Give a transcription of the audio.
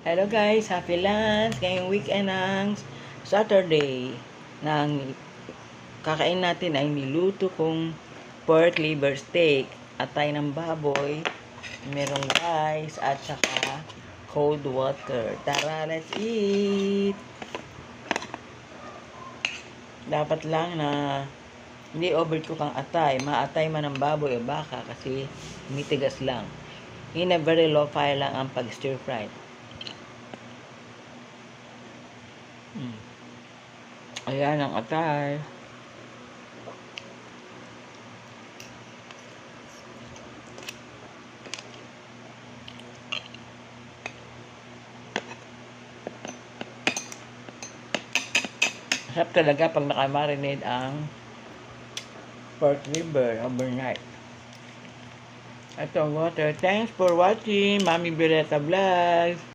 Hello guys, happy lunch! Ngayong weekend ng Saturday. Nang kakain natin ay niluto kong pork liver steak. Atay ng baboy, merong rice, at saka cold water. Tara, let's eat! Dapat lang na hindi overcook ang atay. Maatay man ang baboy o baka kasi mitigas lang. In a very low fire lang ang pag-stir fry. Ayan ang atay. Sarap talaga pag nakamarinate ang pork liver overnight. Ito ang water. Thanks for watching Mami Beretta Vlogs.